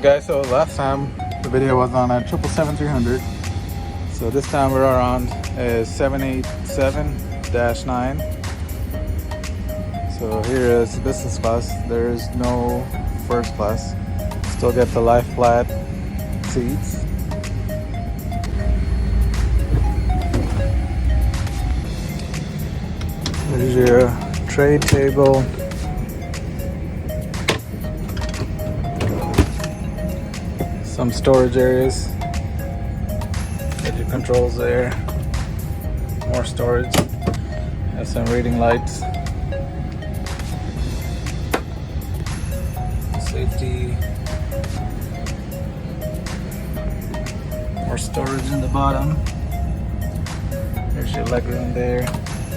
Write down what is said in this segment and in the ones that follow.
guys, so last time the video was on a 777-300. So this time we're on a 787-9. So here is business class. There is no first class. Still get the lie flat seats. There's your tray table. Some storage areas. Get your controls there. More storage. Have some reading lights. Safety. More storage in the bottom. There's your leg room there.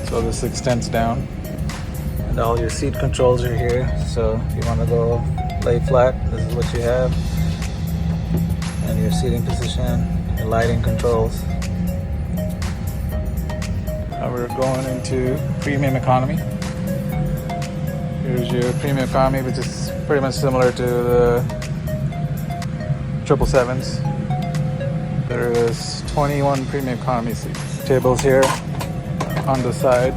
So this extends down. And all your seat controls are here. So if you want to go lay flat, this is what you have. And your seating position, your lighting controls. Now we're going into premium economy. Here's your premium economy, which is pretty much similar to the 777s. There is 21 premium economy seats. Tables here on the side.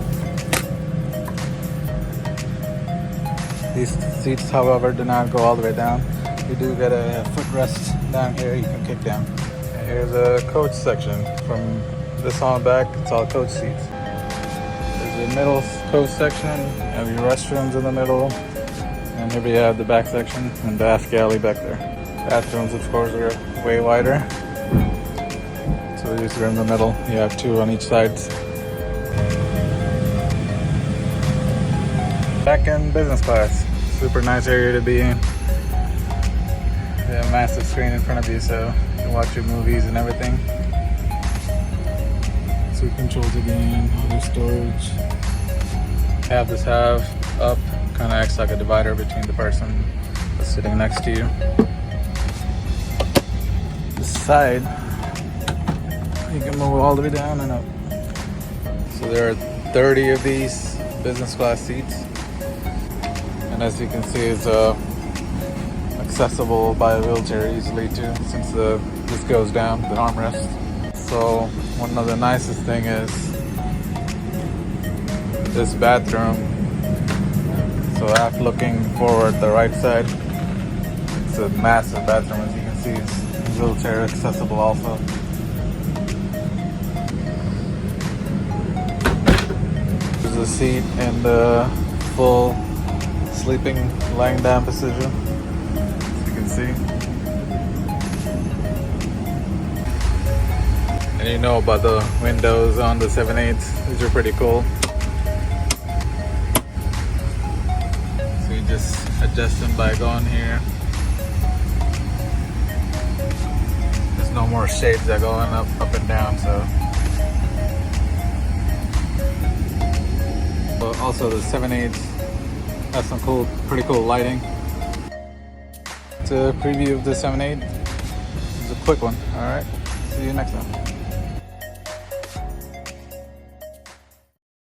These seats, however, do not go all the way down. You do get a footrest down here you can kick down. And here's a coach section. From this on back, it's all coach seats. There's the middle coach section, you have your restrooms in the middle, and here we have the back section and bath galley back there. Bathrooms, of course, are way wider. So these are in the middle. You have two on each side. Back in business class. Super nice area to be in. They have a massive screen in front of you, so you can watch your movies and everything. Seat controls again, other storage. Have this up, kind of acts like a divider between the person that's sitting next to you. This side, you can move all the way down and up. So there are 30 of these business class seats. And as you can see, it's accessible by a wheelchair easily too, since this goes down, the armrest. So one of the nicest thing is this bathroom. So after looking forward, the right side, it's a massive bathroom. As you can see, it's wheelchair accessible also. There's a seat in the full sleeping, lying down position, as you can see. And you know about the windows on the 7.8s, these are pretty cool. So you just adjust them by going here. There's no more shades that go up and down, so. But also the 7.8s has some pretty cool lighting. It's a preview of the 7.8. It's a quick one. All right, see you next time.